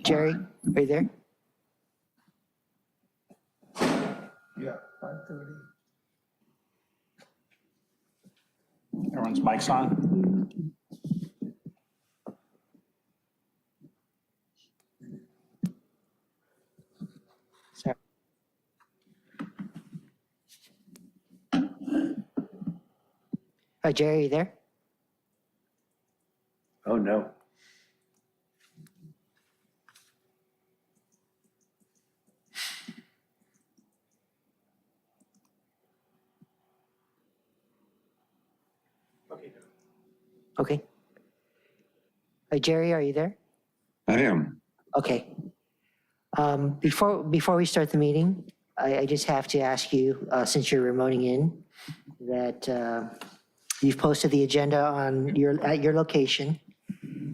Jerry, are you there? Yeah, 5:30. Everyone's mics on. Sorry. Jerry, are you there? Oh, no. Okay. Jerry, are you there? I am. Okay. Before we start the meeting, I just have to ask you, since you're remoting in, that you've posted the agenda on at your location.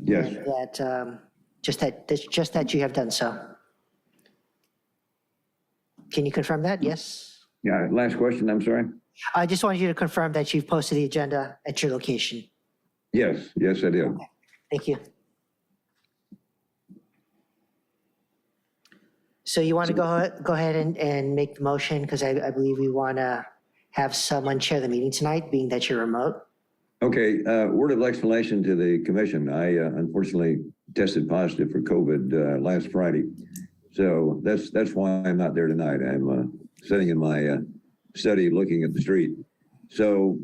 Yes. And that just that you have done so. Can you confirm that? Yes. Yeah. Last question. I'm sorry. I just wanted you to confirm that you've posted the agenda at your location. Yes. Yes, I did. Thank you. So you want to go ahead and make the motion, because I believe we want to have someone chair the meeting tonight, being that you're remote. Okay. Word of explanation to the commission. I unfortunately tested positive for COVID last Friday. So that's why I'm not there tonight. I'm sitting in my study looking at the street. So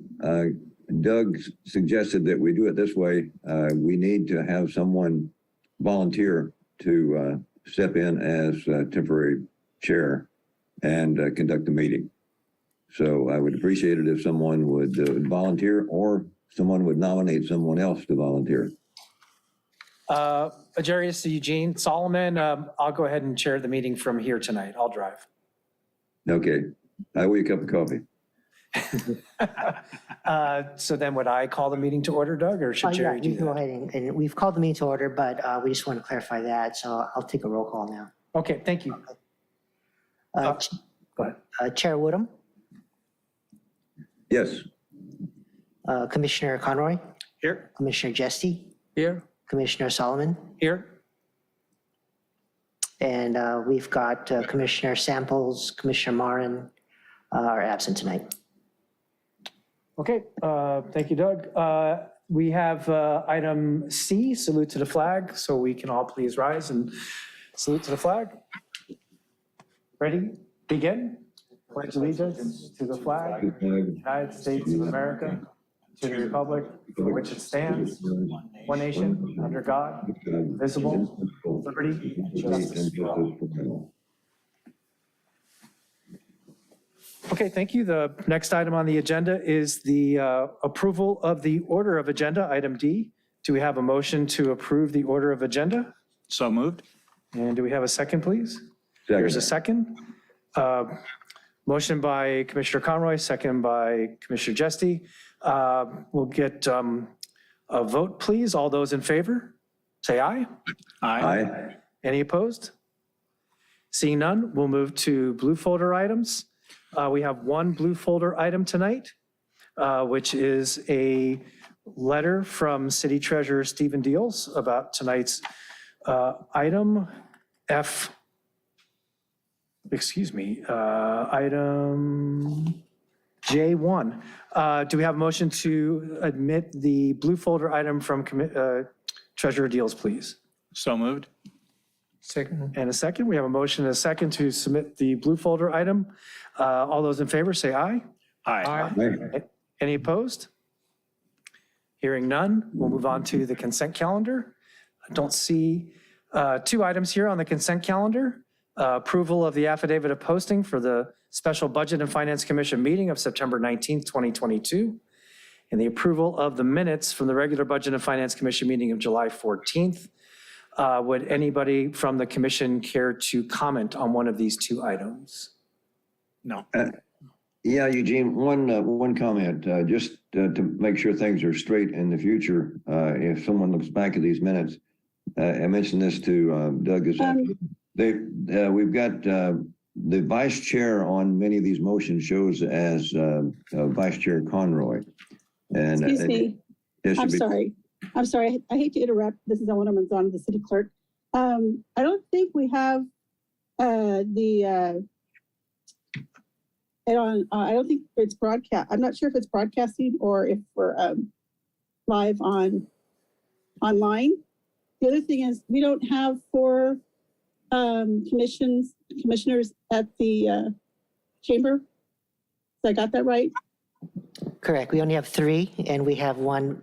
Doug suggested that we do it this way. We need to have someone volunteer to step in as temporary chair and conduct the meeting. So I would appreciate it if someone would volunteer, or someone would nominate someone else to volunteer. Jerry, this is Eugene Solomon. I'll go ahead and chair the meeting from here tonight. I'll drive. Okay. I owe you a cup of coffee. So then would I call the meeting to order, Doug, or should Jerry do You go that? ahead and we've called the meeting to order, but we just want to clarify that. So I'll take a roll call now. Okay, thank you. Go ahead. Chair Woodham, Yes. Commissioner Conroy, Here. Commissioner Jesty, Here. Commissioner Solomon, Here. and we've got Commissioner Samples, Commissioner Marin are absent tonight. Okay, thank you, Doug. We have item C, salute to the flag, so we can all please rise and salute to the flag. Ready? Begin. Pledge allegiance to the flag of the United States of America, to the republic for which it stands, one nation, under God, indivisible, with liberty and justice for all. Okay, thank you. The next item on the agenda is the approval of the order of agenda, item D. Do we have a motion to approve the order of agenda? So moved. And do we have a second, please? Second. There's a second. Motion by Commissioner Conroy, second by Commissioner Jesty. We'll get a vote, please. All those in favor, say aye. Aye. Any opposed? Seeing none, we'll move to blue folder items. We have one blue folder item tonight, which is a letter from City Treasurer Stephen Deals about tonight's item F, item J1. Do we have a motion to admit the blue folder item from Treasurer Deals, please? So moved. Second. And a second. We have a motion and a second to submit the blue folder item. All those in favor say aye. Aye. Aye. Any opposed? Hearing none, we'll move on to the consent calendar. I don't see two items here on the consent calendar. Approval of the affidavit of posting for the Special Budget and Finance Commission meeting of September 19th, 2022, and the approval of the minutes from the regular Budget and Finance Commission meeting of July 14th. Would anybody from the commission care to comment on one of these two items? No. Yeah, Eugene, one comment, just to make sure things are straight in the future. If someone looks back at these minutes, I mentioned this to Doug this afternoon. We've got the vice chair on many of these motions shows as Vice Chair Conroy. And Excuse me. it should I'm be- sorry. I hate to interrupt. This is Ellen Manzano, the city clerk. I don't think we have I don't think it's broadcast. I'm not sure if it's broadcasting or if we're live online. The other thing is we don't have 4 commissioners at the chamber. Did I got that right? Correct. We only have 3, and we have 1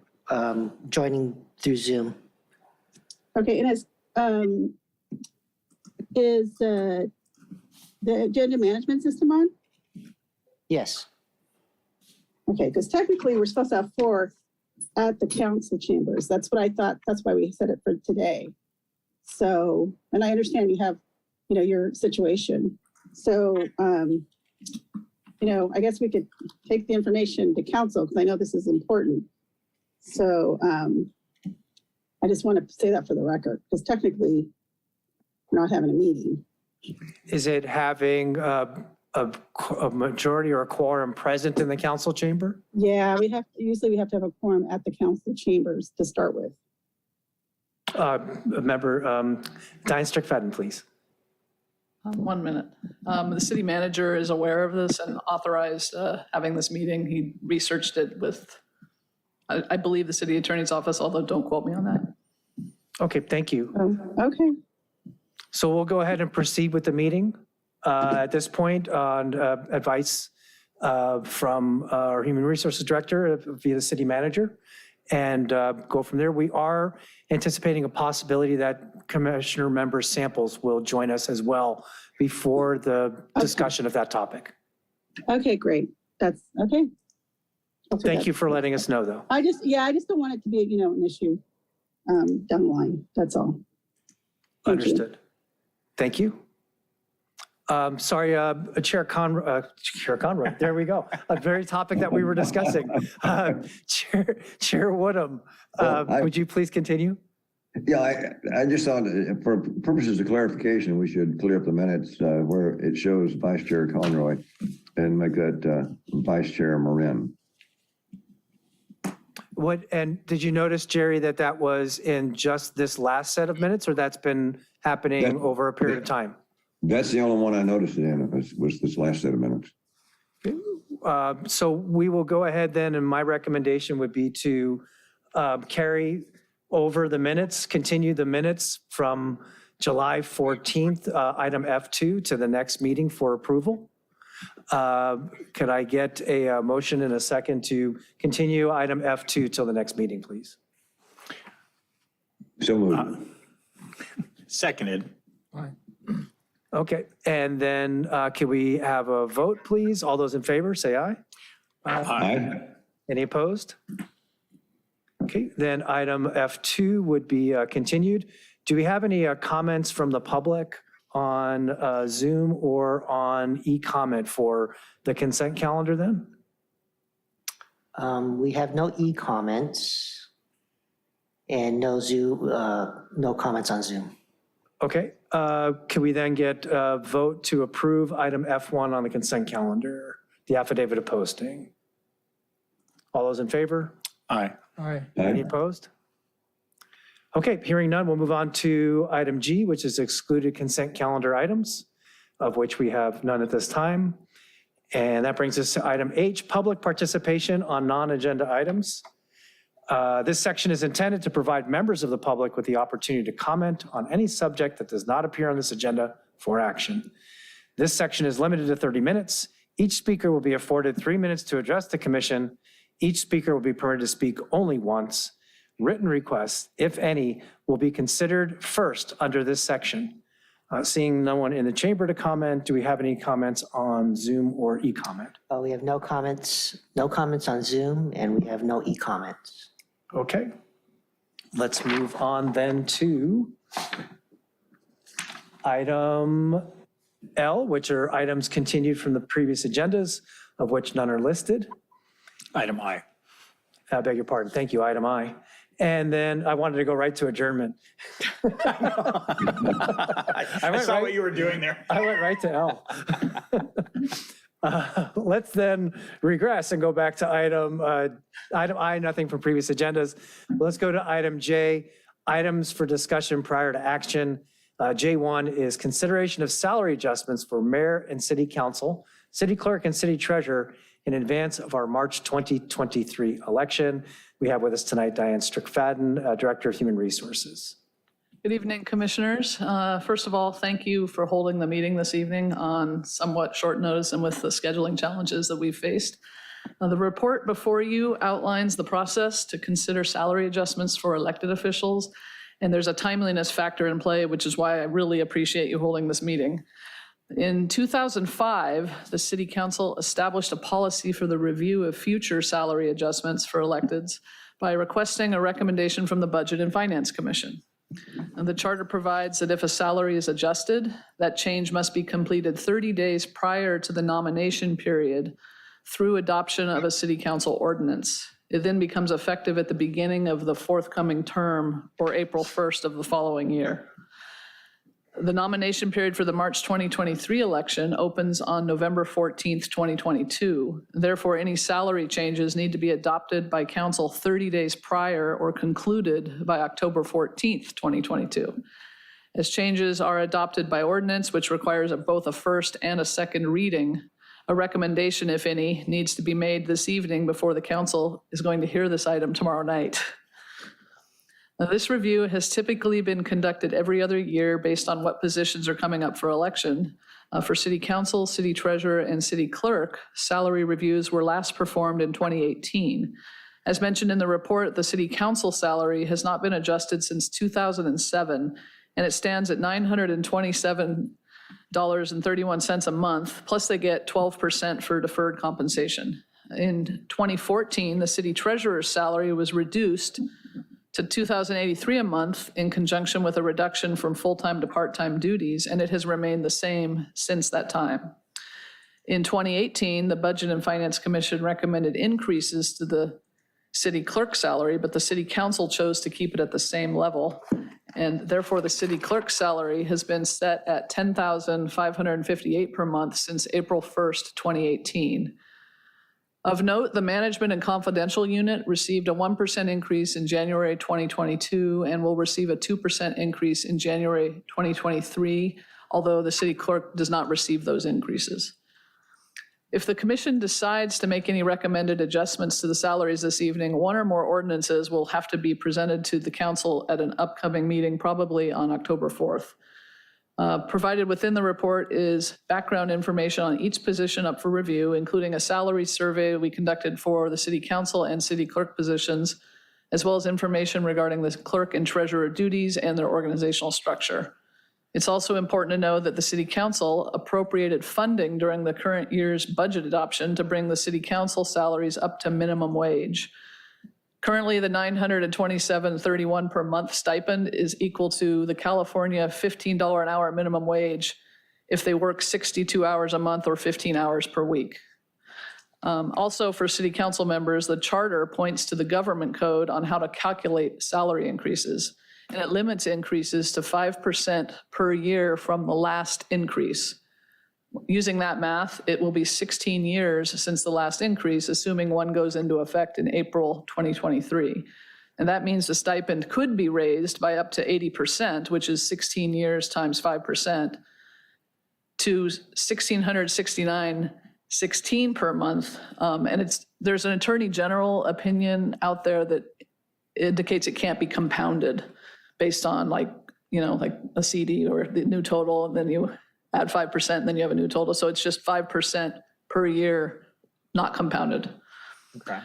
joining through Zoom. Okay, and is the agenda management system on? Yes. Okay, because technically we're supposed to have 4 at the council chambers. That's what I thought. That's why we set it for today. So, and I understand you have, your situation. So, I guess we could take the information to council because I know this is important. So, I just want to say that for the record because technically we're not having a meeting. Is it having a majority or a quorum present in the council chamber? Yeah, usually we have to have a quorum at the council chambers to start with. Member Diane Strickfaden, please. 1 minute. The city manager is aware of this and authorized having this meeting. He researched it with, I believe, the city attorney's office, although don't quote me on that. Okay, thank you. Okay. So we'll go ahead and proceed with the meeting at this point on advice from our Human Resources Director via the city manager and go from there. We are anticipating a possibility that commissioner member samples will join us as well before the discussion of that topic. Okay, great. That's okay. Thank you for letting us know, though. I just don't want it to be, an issue down the line. That's all. Thank you. Understood. Thank you. Sorry, Chair Conroy, there we go. A very topic that we were discussing. Chair Woodham, would you please continue? Yeah, I just thought for purposes of clarification, we should clear up the minutes where it shows Vice Chair Conroy and make that Vice Chair Marin. And did you notice, Jerry, that was in just this last set of minutes, or that's been happening over a period of time? That's the only one I noticed it in, was this last set of minutes. So we will go ahead then, and my recommendation would be to carry over the minutes, continue the minutes from July 14th, item F2 to the next meeting for approval. Could I get a motion in a second to continue item F2 till the next meeting, please? So moved. Seconded. Okay, and then can we have a vote, please? All those in favor, say aye. Aye. Any opposed? Okay, then item F2 would be continued. Do we have any comments from the public on Zoom or on e-comment for the consent calendar then? We have no e-comments and no Zoom, no comments on Zoom. Okay, can we then get a vote to approve item F1 on the consent calendar, the affidavit of posting? All those in favor? Aye. Any opposed? Okay, hearing none, we'll move on to item G, which is excluded consent calendar items, of which we have none at this time. And that brings us to item H, public participation on non-agenda items. This section is intended to provide members of the public with the opportunity to comment on any subject that does not appear on this agenda for action. This section is limited to 30 minutes. Each speaker will be afforded 3 minutes to address the commission. Each speaker will be permitted to speak only once. Written requests, if any, will be considered first under this section. Seeing no one in the chamber to comment, do we have any comments on Zoom or e-comment? We have no comments on Zoom, and we have no e-comments. Okay, let's move on then to item L, which are items continued from the previous agendas, of which none are listed. Item I. I beg your pardon. Thank you, item I. And then I wanted to go right to adjournment. I saw what you were doing there. I went right to L. Let's then regress and go back to item I, nothing from previous agendas. Let's go to item J, Items for discussion prior to action. J1 is consideration of salary adjustments for mayor and city council, city clerk, and city treasurer in advance of our March 2023 election. We have with us tonight Diane Strickfadden, Director of Human Resources. Good evening, commissioners. First of all, thank you for holding the meeting this evening on somewhat short notice and with the scheduling challenges that we've faced. The report before you outlines the process to consider salary adjustments for elected officials, and there's a timeliness factor in play, which is why I really appreciate you holding this meeting. In 2005, the City Council established a policy for the review of future salary adjustments for electeds by requesting a recommendation from the Budget and Finance Commission. And the charter provides that if a salary is adjusted, that change must be completed 30 days prior to the nomination period through adoption of a city council ordinance. It then becomes effective at the beginning of the forthcoming term or April 1st of the following year. The nomination period for the March 2023 election opens on November 14th, 2022. Therefore, any salary changes need to be adopted by council 30 days prior or concluded by October 14th, 2022. As changes are adopted by ordinance, which requires both a first and a second reading, a recommendation, if any, needs to be made this evening before the council is going to hear this item tomorrow night. Now, this review has typically been conducted every other year based on what positions are coming up for election. For city council, city treasurer, and city clerk, salary reviews were last performed in 2018. As mentioned in the report, the city council salary has not been adjusted since 2007, and it stands at $927.31 a month, plus they get 12% for deferred compensation. In 2014, the city treasurer's salary was reduced to $2,083 a month in conjunction with a reduction from full-time to part-time duties, and it has remained the same since that time. In 2018, the Budget and Finance Commission recommended increases to the city clerk salary, but the city council chose to keep it at the same level. And therefore, the city clerk's salary has been set at $10,558 per month since April 1st, 2018. Of note, the Management and Confidential Unit received a 1% increase in January 2022 and will receive a 2% increase in January 2023, although the city clerk does not receive those increases. If the commission decides to make any recommended adjustments to the salaries this evening, one or more ordinances will have to be presented to the council at an upcoming meeting, probably on October 4th. Provided within the report is background information on each position up for review, including a salary survey we conducted for the city council and city clerk positions, as well as information regarding the clerk and treasurer duties and their organizational structure. It's also important to know that the city council appropriated funding during the current year's budget adoption to bring the city council salaries up to minimum wage. Currently, the $927.31 per month stipend is equal to the California $15 an hour minimum wage if they work 62 hours a month or 15 hours per week. Also, for city council members, the charter points to the government code on how to calculate salary increases, and it limits increases to 5% per year from the last increase. Using that math, it will be 16 years since the last increase, assuming one goes into effect in April 2023. And that means the stipend could be raised by up to 80%, which is 16 years times 5%, to $1,669.16 per month. And there's an attorney general opinion out there that indicates it can't be compounded based on like a CD or the new total, and then you add 5%, and then you have a new total. So it's just 5% per year, not compounded. Okay.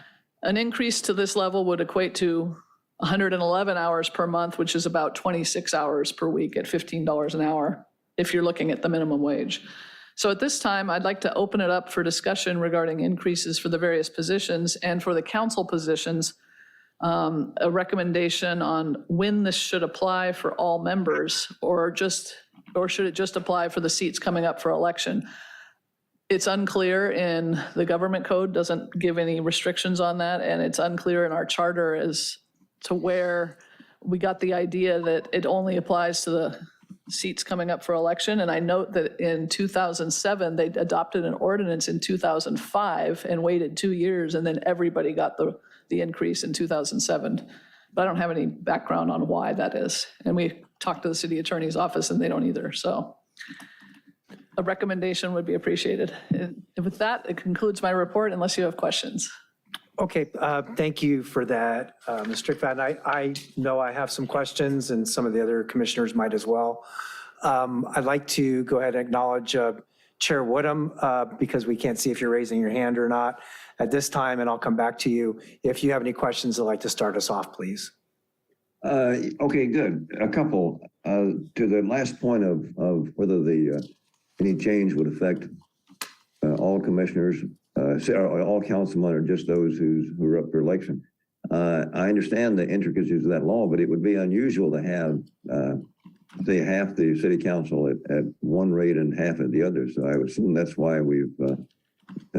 An increase to this level would equate to 111 hours per month, which is about 26 hours per week at $15 an hour, if you're looking at the minimum wage. So at this time, I'd like to open it up for discussion regarding increases for the various positions, and for the council positions, a recommendation on when this should apply for all members, or should it just apply for the seats coming up for election? It's unclear in the government code, doesn't give any restrictions on that, and it's unclear in our charter as to where we got the idea that it only applies to the seats coming up for election. And I note that in 2007, they adopted an ordinance in 2005 and waited 2 years, and then everybody got the increase in 2007. but I don't have any background on why that is. And we talked to the city attorney's office and they don't either, so a recommendation would be appreciated. And with that, it concludes my report unless you have questions. Okay, thank you for that, Ms. Strickfaden. I know I have some questions and some of the other commissioners might as well. I'd like to go ahead and acknowledge Chair Woodham because we can't see if you're raising your hand or not at this time, and I'll come back to you. If you have any questions, I'd like to start us off, please. Okay, good. A couple. To the last point of whether any change would affect all commissioners, all councilmen, or just those who are up for election. I understand the intricacies of that law, but it would be unusual to have, say, half the city council at one rate and half at the other. So I would assume that's why we've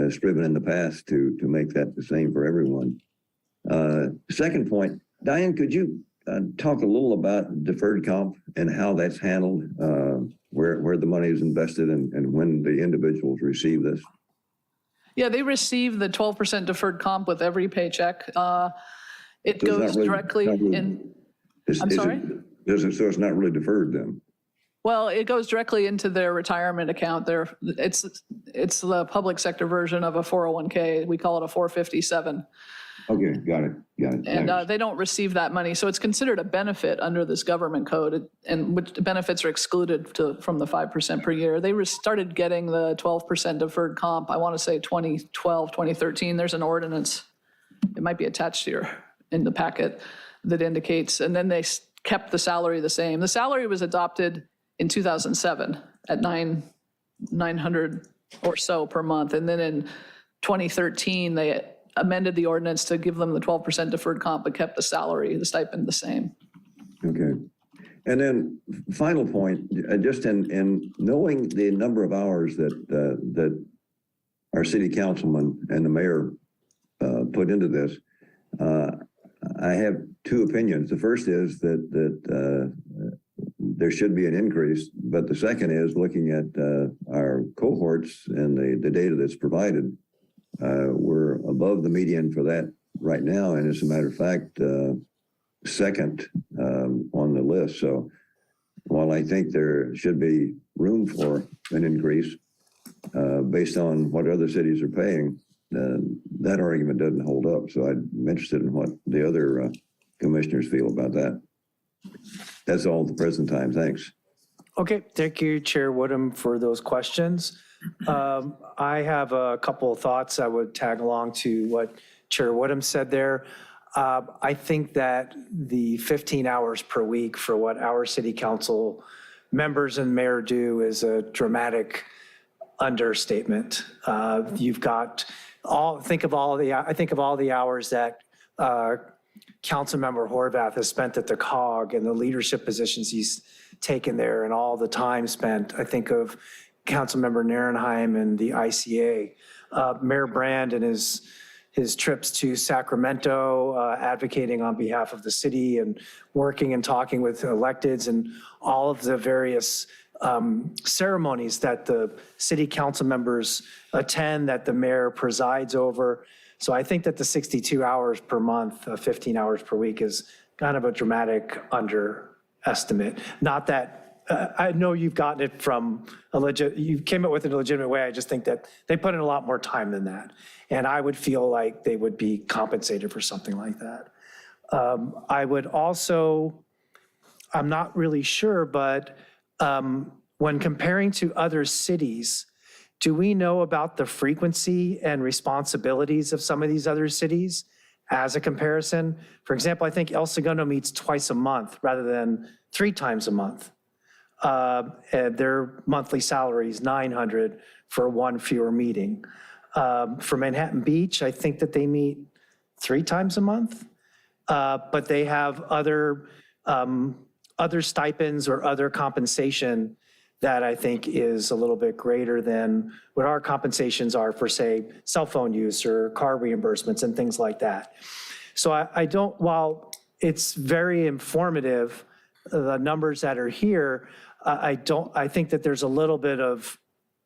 striven in the past to make that the same for everyone. Second point, Diane, could you talk a little about deferred comp and how that's handled, where the money is invested and when the individuals receive this? Yeah, they receive the 12% deferred comp with every paycheck. It goes directly in, I'm sorry? So it's not really deferred then? Well, it goes directly into their retirement account. It's the public sector version of a 401k. We call it a 457. Okay, got it. And they don't receive that money. So it's considered a benefit under this government code, and which benefits are excluded from the 5% per year. They started getting the 12% deferred comp, I want to say 2012, 2013. There's an ordinance, it might be attached here in the packet, that indicates, and then they kept the salary the same. The salary was adopted in 2007 at $900 or so per month. And then in 2013, they amended the ordinance to give them the 12% deferred comp, but kept the salary, the stipend the same. Okay. And then final point, just in knowing the number of hours that our city councilman and the mayor put into this, I have two opinions. The first is that there should be an increase, but the second is looking at our cohorts and the data that's provided. We're above the median for that right now, and as a matter of fact, second on the list. So while I think there should be room for an increase based on what other cities are paying, that argument doesn't hold up. So I'm interested in what the other commissioners feel about that. That's all at the present time. Thanks. Okay, thank you, Chair Woodham, for those questions. I have a couple of thoughts I would tag along to what Chair Woodham said there. I think that the 15 hours per week for what our city council members and mayor do is a dramatic understatement. You've got I think of all the hours that Councilmember Horvath has spent at the COG and the leadership positions he's taken there and all the time spent. I think of Councilmember Narenheim and the ICA, Mayor Brand and his trips to Sacramento, advocating on behalf of the city and working and talking with electeds and all of the various ceremonies that the city council members attend, that the mayor presides over. So I think that the 62 hours per month, 15 hours per week is kind of a dramatic underestimate. Not that, I know you've gotten it from you came up with it in a legitimate way. I just think that they put in a lot more time than that. And I would feel like they would be compensated for something like that. I would also, I'm not really sure, but when comparing to other cities, do we know about the frequency and responsibilities of some of these other cities as a comparison? For example, I think El Segundo meets twice a month rather than 3 times a month. And their monthly salary is $900 for one fewer meeting. For Manhattan Beach, I think that they meet 3 times a month, but they have other stipends or other compensation that I think is a little bit greater than what our compensations are for, say, cell phone use or car reimbursements and things like that. So I don't, while it's very informative, the numbers that are here, I think that there's a little bit of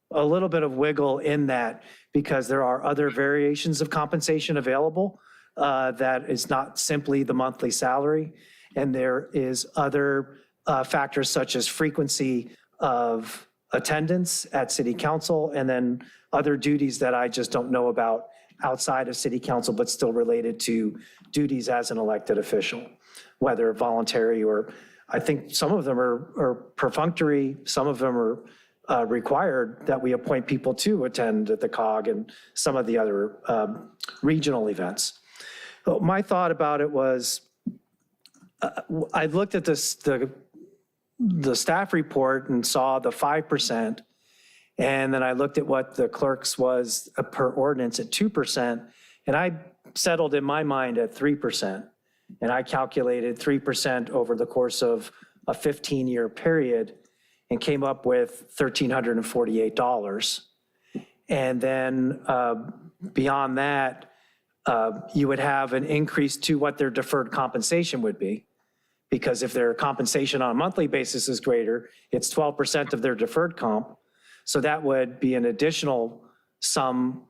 wiggle in that because there are other variations of compensation available that is not simply the monthly salary. And there is other factors such as frequency of attendance at city council, and then other duties that I just don't know about outside of city council, but still related to duties as an elected official, whether voluntary or, I think some of them are perfunctory, some of them are required that we appoint people to attend the COG and some of the other regional events. But my thought about it was, I looked at this, the staff report and saw the 5%, and then I looked at what the clerk's was per ordinance at 2%, and I settled in my mind at 3%. And I calculated 3% over the course of a 15-year period and came up with $1,348. And then beyond that, you would have an increase to what their deferred compensation would be. Because if their compensation on a monthly basis is greater, it's 12% of their deferred comp. So that would be an additional sum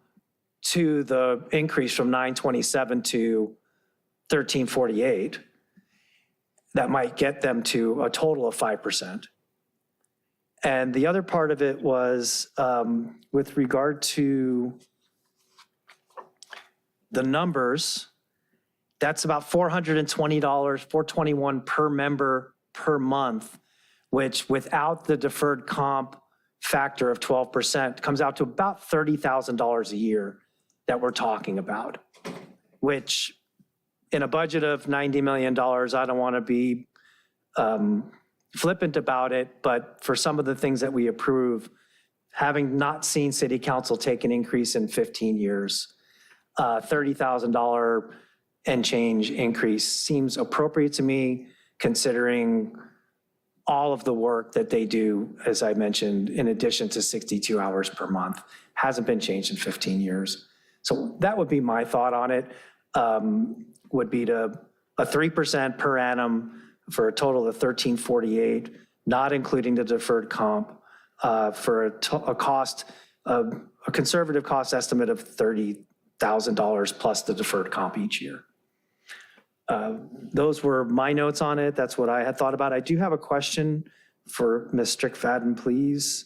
to the increase from 927 to 1348. That might get them to a total of 5%. And the other part of it was with regard to the numbers, that's about $420, $421 per member per month, which without the deferred comp factor of 12% comes out to about $30,000 a year that we're talking about, which in a budget of $90 million, I don't want to be flippant about it, but for some of the things that we approve, having not seen city council take an increase in 15 years, $30,000 and change increase seems appropriate to me, considering all of the work that they do, as I mentioned, in addition to 62 hours per month, hasn't been changed in 15 years. So that would be my thought on it, would be to a 3% per annum for a total of 1348, not including the deferred comp, for a cost, a conservative cost estimate of $30,000 plus the deferred comp each year. Those were my notes on it. That's what I had thought about. I do have a question for Ms. Strickfaden, please.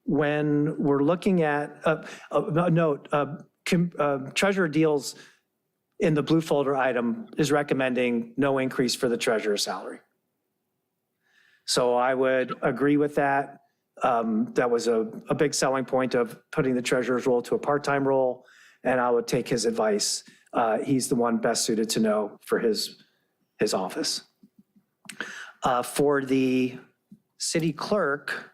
When we're looking at, a note, treasurer deals in the blue folder item is recommending no increase for the treasurer's salary. So I would agree with that. That was a big selling point of putting the treasurer's role to a part-time role, and I would take his advice. He's the one best suited to know for his office. For the city clerk,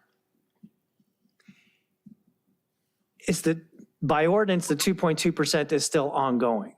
by ordinance, the 2.2% is still ongoing.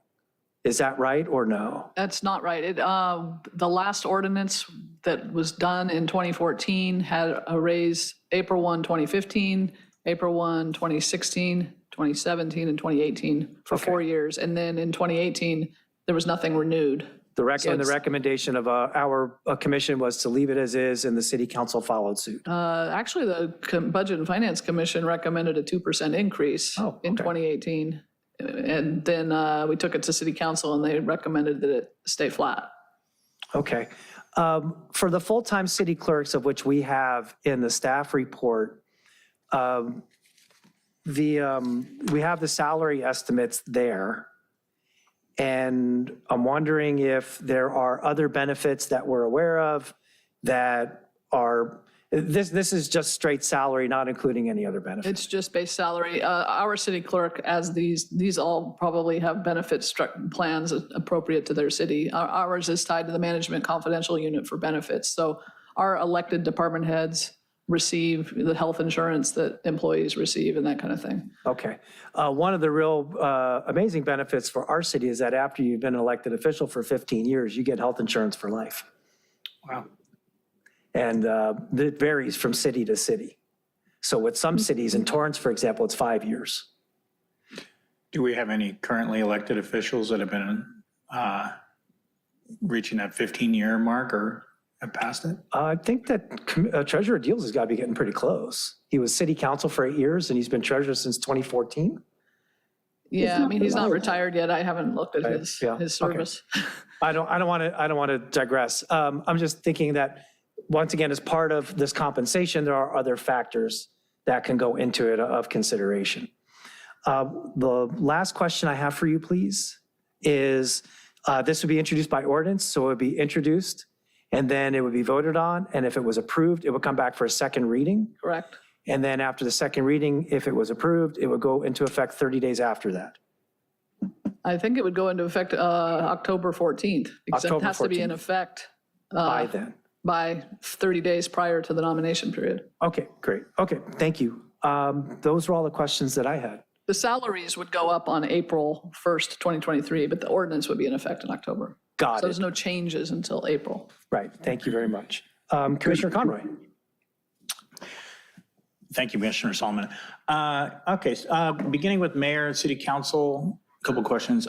Is that right or no? That's not right. The last ordinance that was done in 2014 had a raise April 1, 2015, April 1, 2016, 2017, and 2018 for 4 years. And then in 2018, there was nothing renewed. The recommendation of our commission was to leave it as is, and the city council followed suit. Actually, the Budget and Finance Commission recommended a 2% increase in 2018. And then we took it to city council and they recommended that it stay flat. Okay. For the full-time city clerks, of which we have in the staff report, we have the salary estimates there. And I'm wondering if there are other benefits that we're aware of that are, this is just straight salary, not including any other benefits. It's just base salary. Our city clerk, as these all probably have benefit plans appropriate to their city. Ours is tied to the management confidential unit for benefits. So our elected department heads receive the health insurance that employees receive and that kind of thing. Okay. One of the real amazing benefits for our city is that after you've been an elected official for 15 years, you get health insurance for life. Wow. And it varies from city to city. So with some cities, in Torrance, for example, it's 5 years. Do we have any currently elected officials that have been reaching that 15-year mark or have passed it? I think that Treasurer Deals has got to be getting pretty close. He was city council for 8 years and he's been treasurer since 2014. Yeah, I not mean, he's not provided. retired yet. I haven't looked at Right, his yeah, okay. service. I don't want to digress. I'm just thinking that, once again, as part of this compensation, there are other factors that can go into it of consideration. The last question I have for you, please, is this would be introduced by ordinance, so it would be introduced, and then it would be voted on, and if it was approved, it would come back for a second reading. Correct. And then after the second reading, if it was approved, it would go into effect 30 days after that. I think it would go into effect October 14th. Because it October has to be in 14th. effect By then. by 30 days prior to the nomination period. Okay, great. Okay, thank you. Those are all the questions that I had. The salaries would go up on April 1st, 2023, but the ordinance would be in effect in October. Got So there's it. no changes until April. Right, thank you very much. Commissioner Conroy. Thank you, Commissioner Solomon. Okay, beginning with mayor and city council, a couple questions.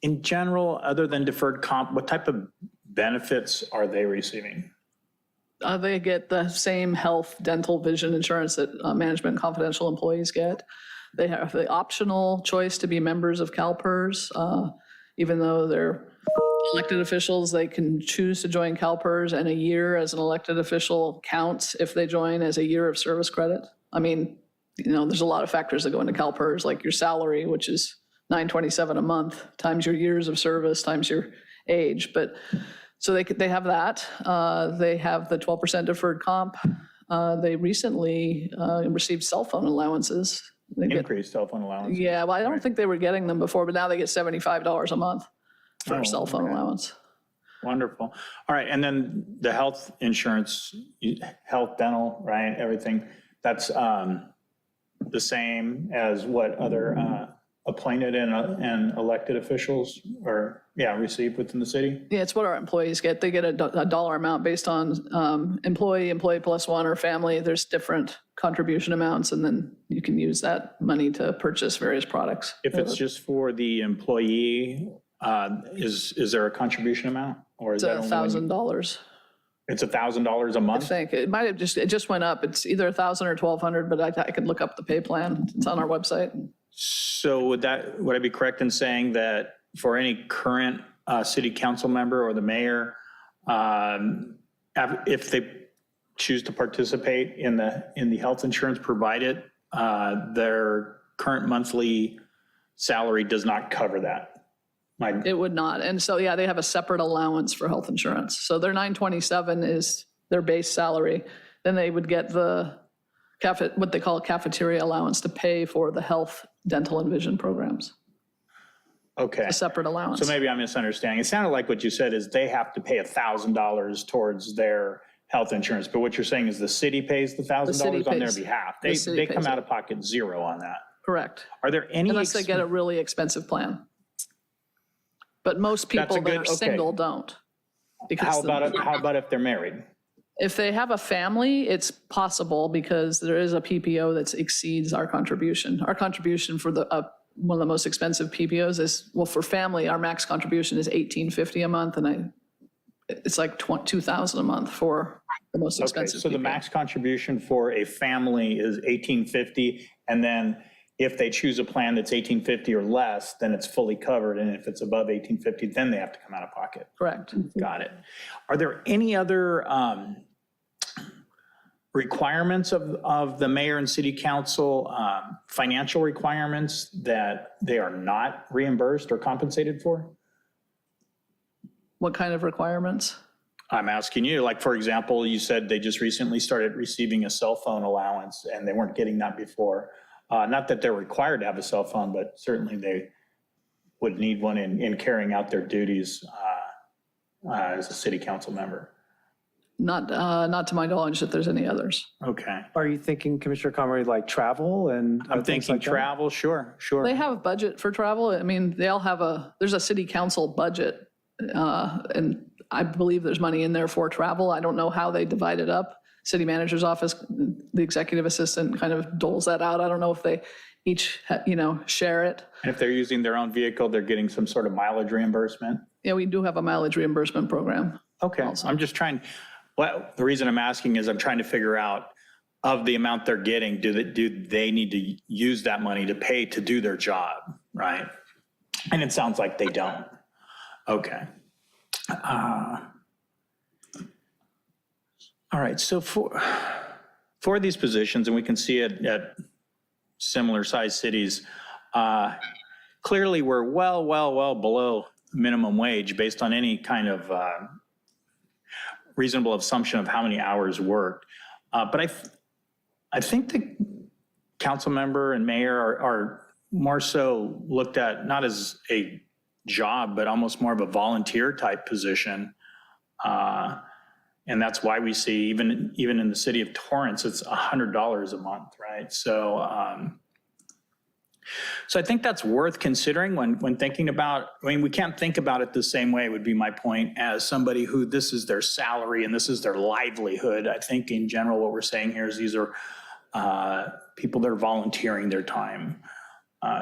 In general, other than deferred comp, what type of benefits are they receiving? They get the same health, dental, vision insurance that management and confidential employees get. They have the optional choice to be members of CalPERS. Even though they're elected officials, they can choose to join CalPERS, and a year as an elected official counts if they join as a year of service credit. I mean, there's a lot of factors that go into CalPERS, like your salary, which is $927 a month, times your years of service, times your age. But so they have that. They have the 12% deferred comp. They recently received cell phone allowances. They get, Increased cell phone allowance? yeah, well, I don't think they were getting them before, but now they get $75 a month for a cell phone allowance. Wonderful. All right, and then the health insurance, health, dental, right, everything, that's the same as what other appointed and elected officials receive within the city? Yeah, it's what our employees get. They get a dollar amount based on employee plus one, or family. There's different contribution amounts, and then you can use that money to purchase various products. If it's just for the employee, is there a contribution amount? Or is It's that only when $1,000. it's $1,000 a I month? think it might have it just went up. It's either 1,000 or 1,200, but I could look up the pay plan. It's on our website. So would I be correct in saying that for any current city council member or the mayor, if they choose to participate in the health insurance provided, their current monthly salary does not cover that? It would not. And so, yeah, they have a separate allowance for health insurance. So their $927 is their base salary. Then they would get the what they call a cafeteria allowance to pay for the health, dental, and vision programs. Okay. A separate allowance. So maybe I'm misunderstanding. It sounded like what you said is they have to pay $1,000 towards their health insurance, but what you're saying is the city pays the $1,000 on their pays. behalf. The city They come pays out it. of pocket zero on that. Correct. Are there any? Unless they get a really expensive plan. But most people that are single don't. Because How about if they're married? if they have a family, it's possible because there is a PPO that exceeds our contribution. Our contribution for one of the most expensive PPOs is, well, for family, our max contribution is $1,850 a month, and it's like $2,000 a month for the most Okay, expensive so the PPO. max contribution for a family is $1,850, and then if they choose a plan that's $1,850 or less, then it's fully covered, and if it's above $1,850, then they have to come out of pocket. Correct. Got it. Are there any other requirements of the mayor and city council, financial requirements that they are not reimbursed or compensated for? What kind of requirements? I'm asking you, like, for example, you said they just recently started receiving a cell phone allowance and they weren't getting that before. Not that they're required to have a cell phone, but certainly they would need one in carrying out their duties as a city council member. Not to my knowledge that there's any others. Okay. Are you thinking, Commissioner Conroy, like travel and? I'm things thinking like that? travel, sure. They have a budget for travel. I mean, they all have there's a city council budget, and I believe there's money in there for travel. I don't know how they divide it up. City manager's office, the executive assistant kind of doles that out. I don't know if they each, share it. And if they're using their own vehicle, they're getting some sort of mileage reimbursement? Yeah, we do have a mileage reimbursement program. Okay, I'm just trying, well, the reason I'm asking is I'm trying to figure out of the amount they're getting, do they need to use that money to pay to do their job, right? And it sounds like they don't. Okay. All right, so for these positions, and we can see it at similar sized cities, clearly we're well below minimum wage based on any kind of reasonable assumption of how many hours worked. But I think the council member and mayor are more so looked at not as a job, but almost more of a volunteer type position. And that's why we see even in the city of Torrance, it's $100 a month, right? So I think that's worth considering when thinking about, I mean, we can't think about it the same way, would be my point, as somebody who this is their salary and this is their livelihood. I think in general, what we're saying here is these are people that are volunteering their time.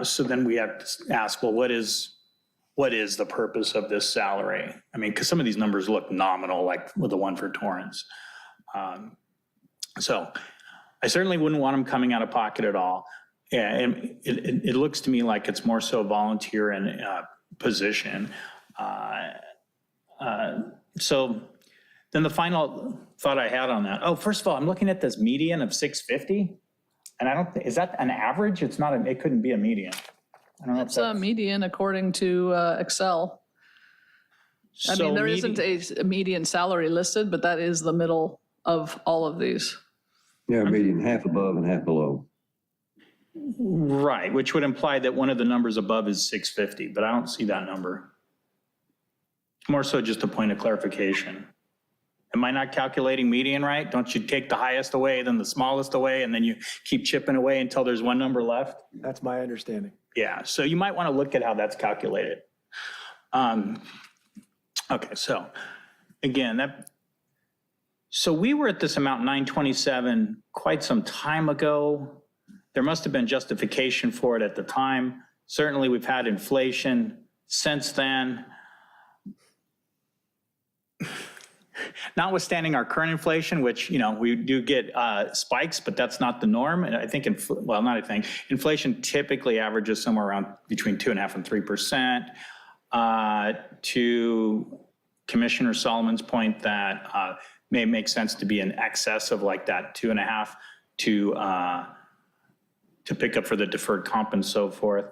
So then we have to ask, well, what is the purpose of this salary? I mean, because some of these numbers look nominal, like with the one for Torrance. So I certainly wouldn't want them coming out of pocket at all. Yeah, and it looks to me like it's more so volunteer and position. So then the final thought I had on that. Oh, first of all, I'm looking at this median of 650, and I don't think, is that an average? It's not. It couldn't be a median. I don't know. It's a median according to Excel. I mean, there isn't a median salary listed, but that is the middle of all of these. Yeah, median, half above and half below. Right, which would imply that one of the numbers above is 650, but I don't see that number. More so just a point of clarification. Am I not calculating median right? Don't you take the highest away, then the smallest away, and then you keep chipping away until there's one number left? That's my understanding. Yeah, so you might want to look at how that's calculated. Okay, so again, so we were at this amount 927 quite some time ago. There must have been justification for it at the time. Certainly we've had inflation since then. Notwithstanding our current inflation, which, you know, we do get spikes, but that's not the norm. And I think, inflation typically averages somewhere around between 2.5% and 3%. To Commissioner Solomon's point, that may make sense to be in excess of like that 2.5 to pick up for the deferred comp and so forth.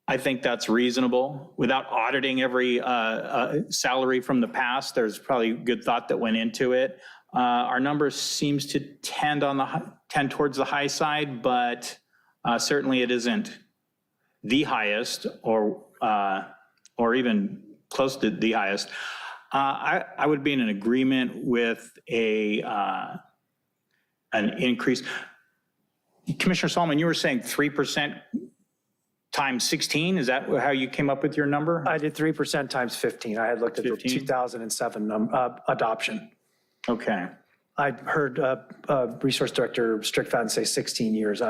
I think that's reasonable. Without auditing every salary from the past, there's probably good thought that went into it. Our number seems to tend towards the high side, but certainly it isn't the highest or even close to the highest. I would be in an agreement with an increase. Commissioner Solomon, you were saying 3% times 16. Is that how you came up with your number? I did 3% times 15. I had looked at 15? the 2007 adoption. Okay. I heard Resource Director Strickfaden say 16 years.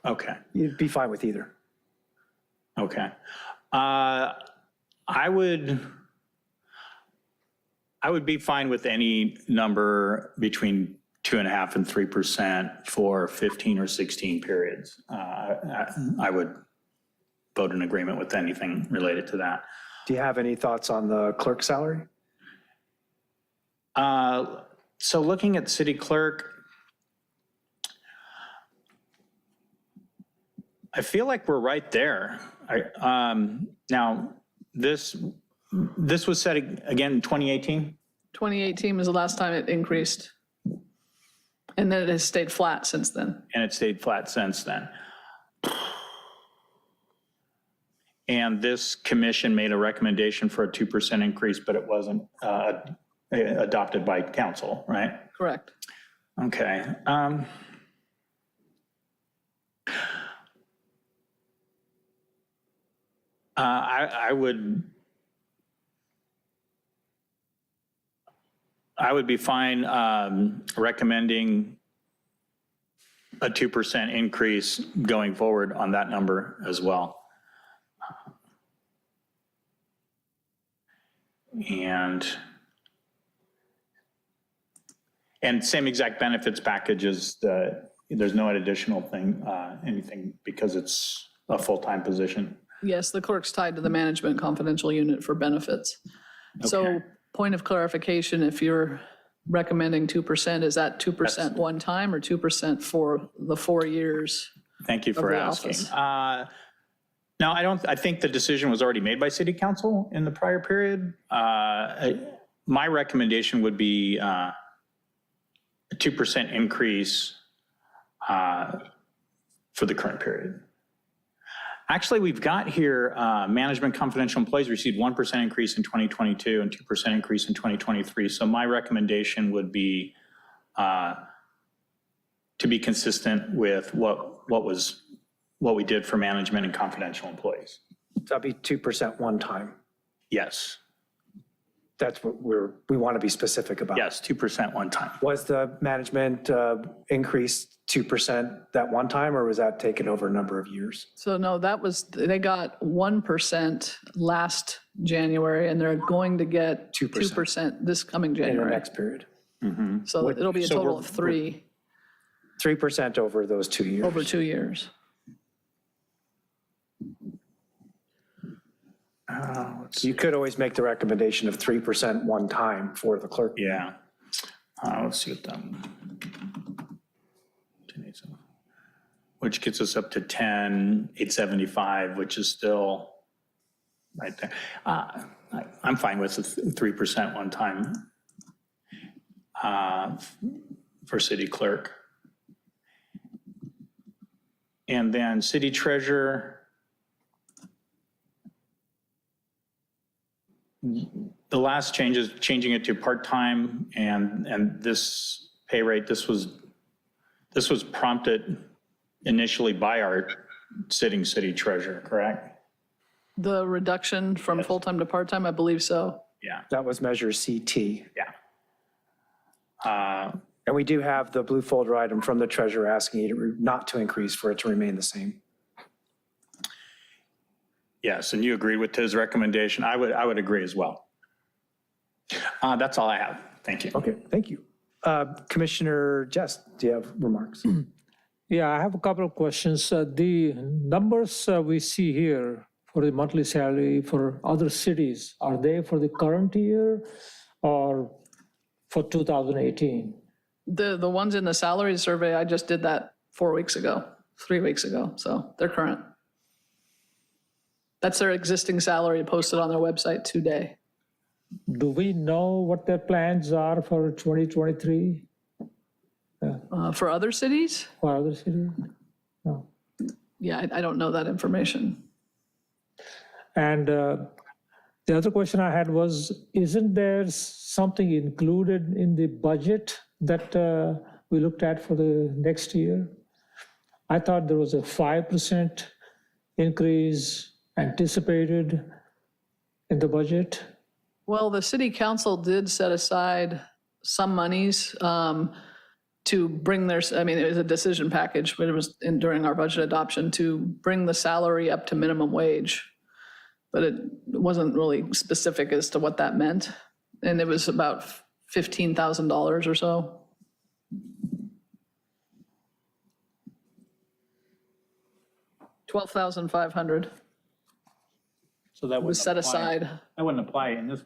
Okay. You'd be fine with either. Okay. I would be fine with any number between 2.5% and 3% for 15 or 16 periods. I would vote in agreement with anything related to that. Do you have any thoughts on the clerk salary? So looking at city clerk, I feel like we're right there. Now, this was set again in 2018? 2018 was the last time it increased. And then it has stayed flat since then. And it stayed flat since then. And this commission made a recommendation for a 2% increase, but it wasn't adopted by council, right? Correct. Okay. I would be fine recommending a 2% increase going forward on that number as well. And same exact benefits package as there's no additional thing, anything, because it's a full-time position. Yes, the clerk's tied to the management confidential unit for benefits. So Okay. point of clarification, if you're recommending 2%, is that 2% one time or 2% for the 4 years? Thank you for the asking. office. No, I think the decision was already made by city council in the prior period. My recommendation would be a 2% increase for the current period. Actually, we've got here, management confidential employees received 1% increase in 2022 and 2% increase in 2023. So my recommendation would be to be consistent with what we did for management and confidential employees. That'd be 2% one time. Yes, That's what we want to be specific about. yes, 2% one time. Was the management increase 2% that one time, or was that taken over a number of years? So no, they got 1% last January, and they're going to get 2% this coming In the January. next period? So it'll be a So total we're- of 3 3% over those 2 years? over 2 years. You could always make the recommendation of 3% one time for the clerk. Yeah. Let's see what that, which gets us up to 10,875, which is still right there. I'm fine with the 3% one time for city clerk. And then city treasurer, the last change is changing it to part-time, and this pay rate, this was prompted initially by our sitting city treasurer, correct? The reduction from full-time to part-time, I believe so. Yeah, That was measure CT. yeah. And we do have the blue folder item from the treasurer asking you not to increase for it to remain the same. Yes, and you agreed with his recommendation. I would agree as well. That's all I have. Thank you. Okay, thank you. Commissioner Jess, do you have remarks? Yeah, I have a couple of questions. The numbers we see here for the monthly salary for other cities, are they for the current year or for 2018? The ones in the salary survey, I just did that 3 weeks ago, so they're current. That's their existing salary posted on their website today. Do we know what their plans are for 2023 For other cities? for other cities? No. Yeah, I don't know that information. And the other question I had was, isn't there something included in the budget that we looked at for the next year? I thought there was a 5% increase anticipated in the budget. Well, the city council did set aside some monies to bring their, I mean, it was a decision package, but it was during our budget adoption to bring the salary up to minimum wage. But it wasn't really specific as to what that meant. And it was about $15,000 or so. $12,500 So that was set aside. That wouldn't apply in this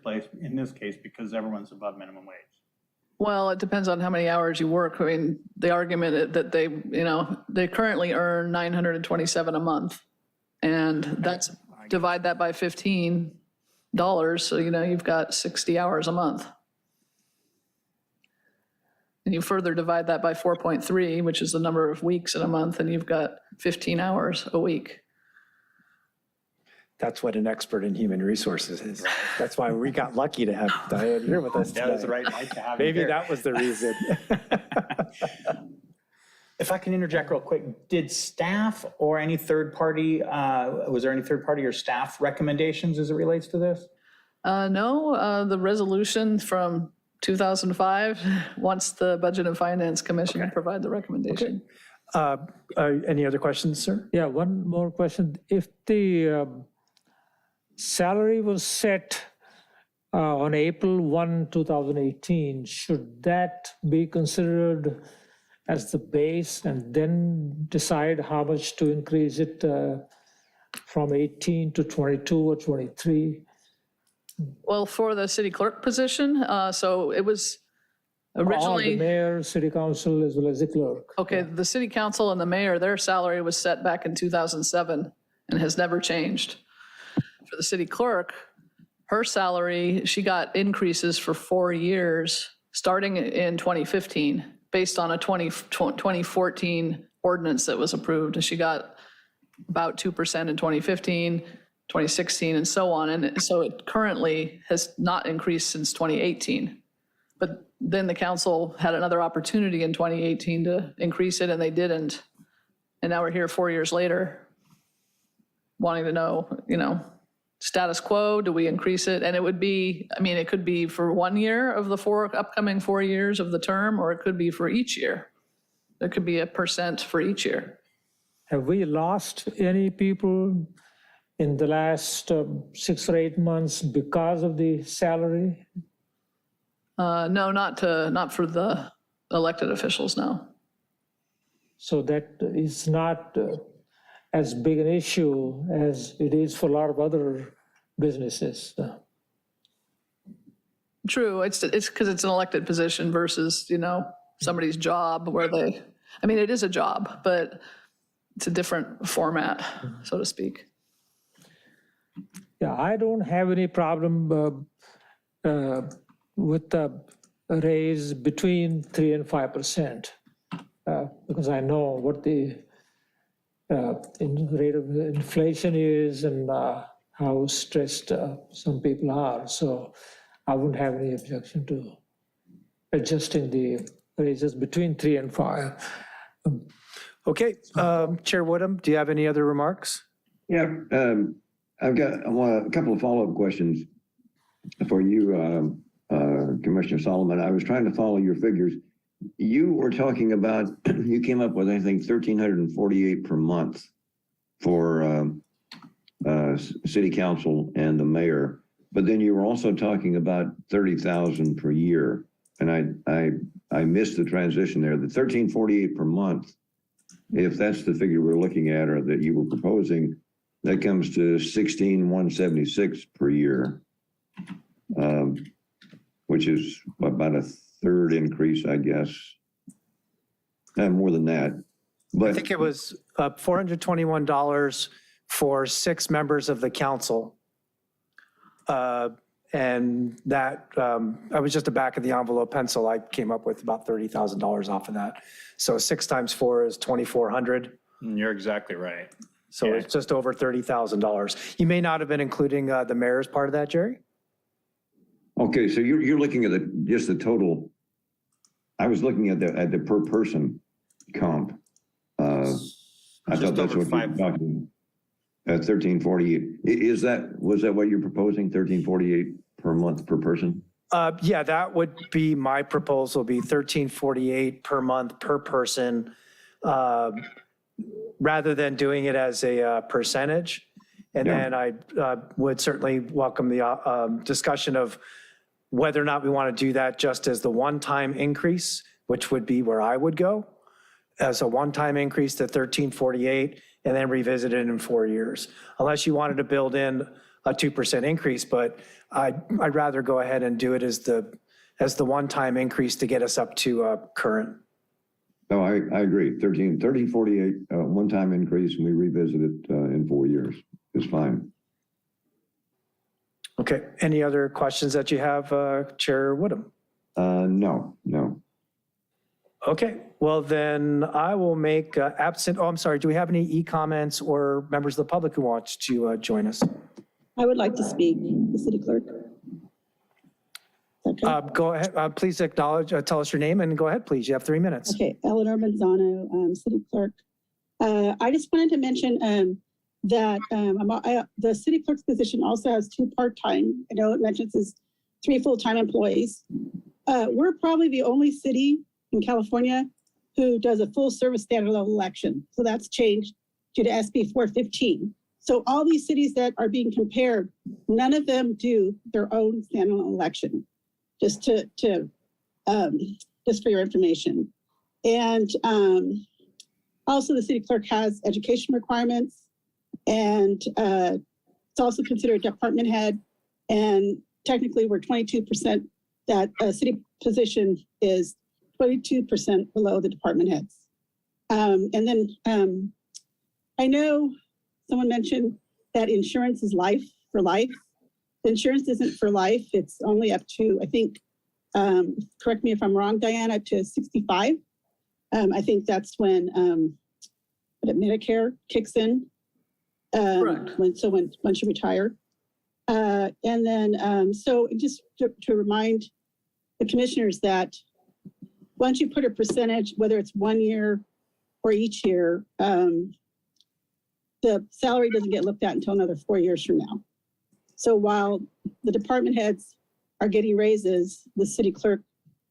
case, because everyone's above minimum wage. Well, it depends on how many hours you work. I mean, the argument that they currently earn $927 a month. And that's, divide that by $15, so you've got 60 hours a month. And you further divide that by 4.3, which is the number of weeks in a month, and you've got 15 hours a week. That's what an expert in human resources is. That's why we got lucky to have Diane here with us today. That was the right night to have you Maybe here. that was the reason. If I can interject real quick, did staff or any third party, was there any third party or staff recommendations as it relates to this? No, the resolution from 2005 wants the Budget and Finance Commission to provide the recommendation. Any other questions, sir? Yeah, one more question. If the salary was set on April 1, 2018, should that be considered as the base and then decide how much to increase it from 18 to 22 or 23? Well, for the city clerk position, so it was All the originally, mayor, city council, as well as the clerk. okay, the city council and the mayor, their salary was set back in 2007 and has never changed. For the city clerk, her salary, she got increases for 4 years, starting in 2015, based on a 2014 ordinance that was approved. And she got about 2% in 2015, 2016, and so on. And so it currently has not increased since 2018. But then the council had another opportunity in 2018 to increase it, and they didn't. And now we're here 4 years later, wanting to know, status quo, do we increase it? And it would be, it could be for 1 year of the upcoming 4 years of the term, or it could be for each year. It could be 1% for each year. Have we lost any people in the last 6 or 8 months because of the salary? No, not for the elected officials, no. So that is not as big an issue as it is for a lot of other businesses. True, it's because it's an elected position versus, somebody's job where it is a job, but it's a different format, so to speak. Yeah, I don't have any problem with the raise between 3 and 5%, because I know what the rate of inflation is and how stressed some people are. So I wouldn't have any objection to adjusting the raises between 3 and 5. Okay, Chair Woodham, do you have any other remarks? Yeah, I want a couple of follow-up questions for you, Commissioner Solomon. I was trying to follow your figures. You were talking about, you came up with, I think, $1,348 per month for city council and the mayor, but then you were also talking about $30,000 per year. And I missed the transition there. The $1,348 per month, if that's the figure we're looking at or that you were proposing, that comes to $16,176 per year, which is about a third increase, I guess. More than that. But I think it was $421 for 6 members of the council. And that, I was just a back of the envelope pencil. I came up with about $30,000 off of that. So 6 times 4 is $2,400. You're exactly right. So it's just over $30,000. You may not have been including the mayor's part of that, Jerry? okay, so you're looking at just the total. I was looking at the per person comp. I thought that's what you were talking. 1348. Was that what you're proposing? 1348 per month per person? Yeah, that would be my proposal, be $1,348 per month per person, rather than doing it as a percentage. And then I would certainly welcome the discussion of whether or not we want to do that just as the one-time increase, which would be where I would go, as a one-time increase to $1,348 and then revisit it in 4 years. Unless you wanted to build in a 2% increase, but I'd rather go ahead and do it as the one-time increase to get us up to current. No, I agree. 1348, one-time increase, and we revisit it in 4 years. It's fine. Okay, any other questions that you have, Chair Woodham? No. Okay, well then I will make I'm sorry, do we have any e-comments or members of the public who want to join us? I would like to speak, the city clerk. Okay. Go ahead, please acknowledge, tell us your name and go ahead, please. You have 3 minutes. Okay, Eleanor Manzano, city clerk. I just wanted to mention that the city clerk's position also has 2 part-time. I know it mentions is 3 full-time employees. We're probably the only city in California who does a full service standard level election. So that's changed due to SB 415. So all these cities that are being compared, none of them do their own standalone election, just just for your information. And also the city clerk has education requirements, and it's also considered department head. And technically we're 22%, that city position is 22% below the department heads. And then I know someone mentioned that insurance is life for life. The insurance isn't for life. It's only up to, I think, correct me if I'm wrong, Diane, up to 65. I think that's when Medicare kicks in. Correct. Once you retire. And then, so just to remind the commissioners that once you put a percentage, whether it's 1 year or each year, the salary doesn't get looked at until another 4 years from now. So while the department heads are getting raises, the city clerk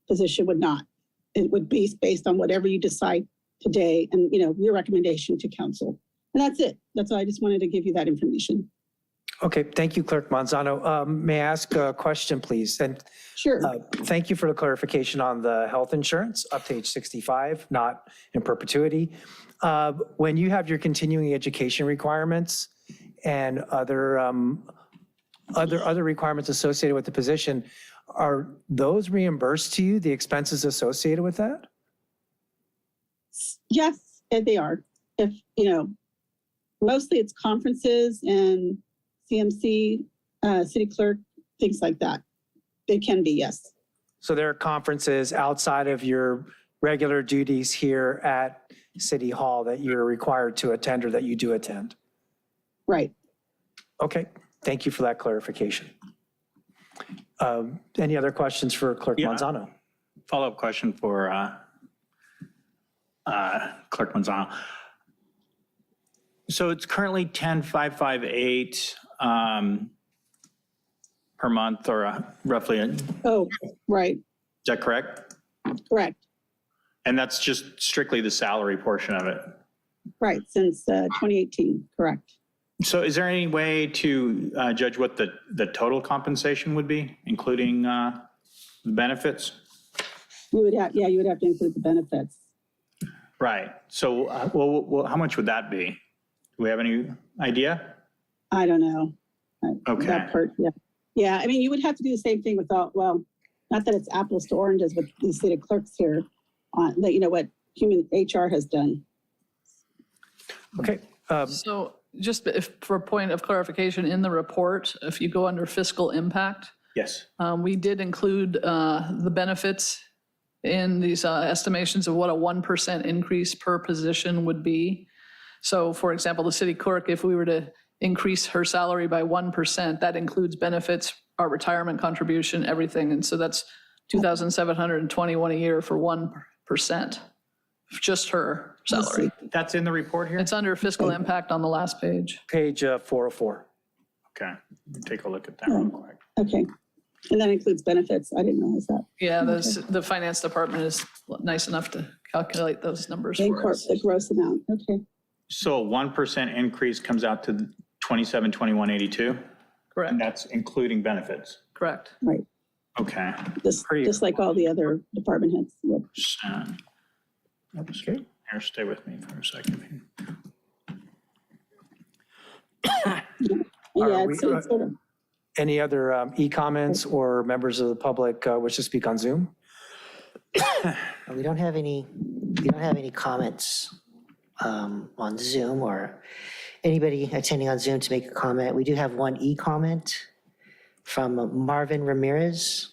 position would not. It would be based on whatever you decide today and, you know, your recommendation to council. And that's it. That's all. I just wanted to give you that information. Okay, thank you, Clerk Manzano. May I ask a question, please? And Sure. thank you for the clarification on the health insurance up to age 65, not in perpetuity. When you have your continuing education requirements and other requirements associated with the position, are those reimbursed to you, the expenses associated with that? Yes, they are. If, you know, mostly it's conferences and CMC, city clerk, things like that. They can be, yes. So there are conferences outside of your regular duties here at City Hall that you're required to attend or that you do attend? Right. Okay, thank you for that clarification. Any other questions for Clerk Yeah. Manzano? Follow-up question for Clerk Manzano. So it's currently 10,558 per month, or roughly, is Oh, right. that correct? Correct. And that's just strictly the salary portion of it. Right. Since 2018. Correct. So is there any way to judge what the total compensation would be, including the benefits? You would have, yeah, you would have to include the benefits. Right. So, well, how much would that be? Do we have any idea? I don't know. Okay. That part, yeah. Yeah, I mean, you would have to do the same thing with all, well, not that it's apples to oranges with these city clerks here, that, you know, what human HR has done. Okay. So just for a point of clarification, in the report, if you go under fiscal impact, Yes. we did include the benefits in these estimations of what a 1% increase per position would be. So for example, the city clerk, if we were to increase her salary by 1%, that includes benefits, our retirement contribution, everything. And so that's $2,721 a year for 1%, just her salary. That's in the report here? It's under fiscal impact on the last page. Page 404. Okay. Take a look at that real quick. Okay. And that includes benefits. I didn't realize that. Yeah, the finance department is nice enough to calculate those numbers The for us. gross amount. Okay. So 1% increase comes out to 2721.82, and Correct, that's including benefits. correct. Right. Okay. Just like all the other department heads. Yep. Okay. Here, stay with me for a second. Yeah, it's sort of. Any other e-comments or members of the public wish to speak on Zoom? We don't have any comments on Zoom or anybody attending on Zoom to make a comment. We do have one e-comment from Marvin Ramirez,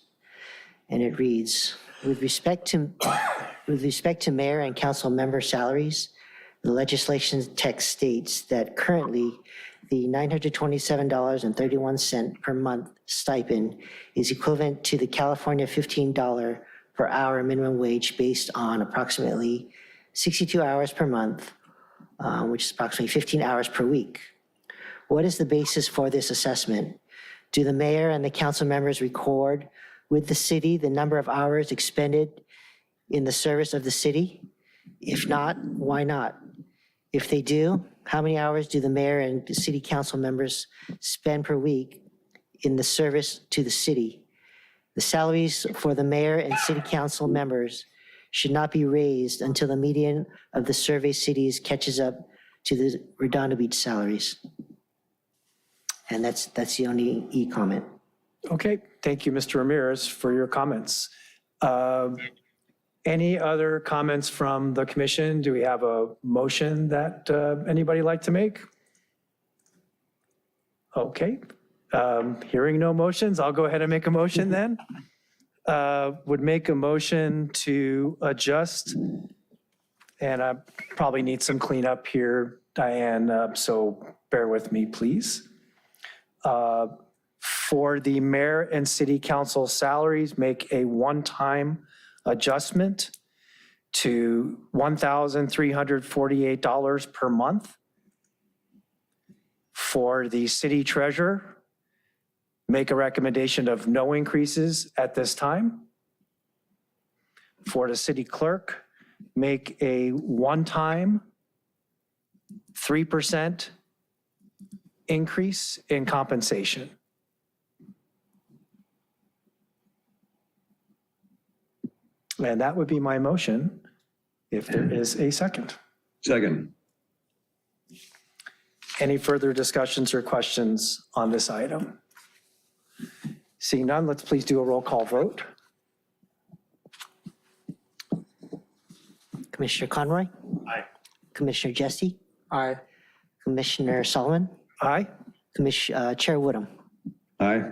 and it reads, with respect to mayor and council member salaries, the legislation text states that currently the $927.31 per month stipend is equivalent to the California $15 per hour minimum wage based on approximately 62 hours per month, which is approximately 15 hours per week. What is the basis for this assessment? Do the mayor and the council members record with the city the number of hours expended in the service of the city? If not, why not? If they do, how many hours do the mayor and the city council members spend per week in the service to the city? The salaries for the mayor and city council members should not be raised until the median of the survey cities catches up to the Redondo Beach salaries. And that's the only E comment. Okay, thank you, Mr. Ramirez, for your comments. Any other comments from the commission? Do we have a motion that anybody like to make? Okay, hearing no motions, I'll go ahead and make a motion then. Would make a motion to adjust, and I probably need some cleanup here, Diane, so bear with me, please. For the mayor and city council salaries, make a one-time adjustment to $1,348 per month. For the city treasurer, make a recommendation of no increases at this time. For the city clerk, make a one-time 3% increase in compensation. And that would be my motion, if there is a second. Second. Any further discussions or questions on this item? Seeing none, let's please do a roll call vote. Commissioner Conroy? Aye. Commissioner Jesse? Aye. Commissioner Solomon? Aye. Chair Woodham? Aye.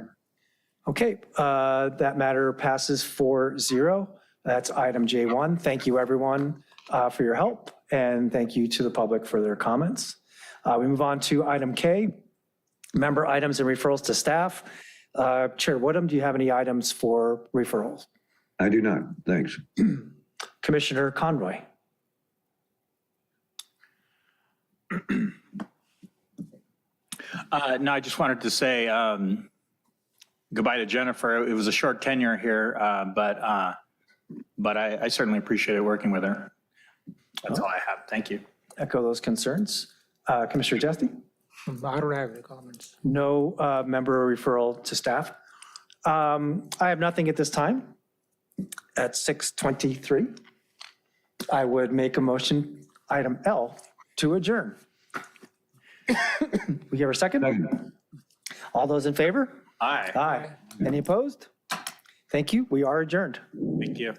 Okay, that matter passes 4-0. That's item J1. Thank you, everyone, for your help, and thank you to the public for their comments. We move on to item K, member items and referrals to staff. Chair Woodham, do you have any items for referrals? I do not. Thanks. Commissioner Conroy. No, I just wanted to say goodbye to Jennifer. It was a short tenure here, but I certainly appreciated working with her. That's all I have. Thank you. Echo those concerns. Commissioner Jesse? I don't have any comments. No member referral to staff. I have nothing at this time. At 6:23, I would make a motion, item L, to adjourn. We have a second? Second. All those in favor? Aye. Aye. Any opposed? Thank you. We are adjourned. Thank you.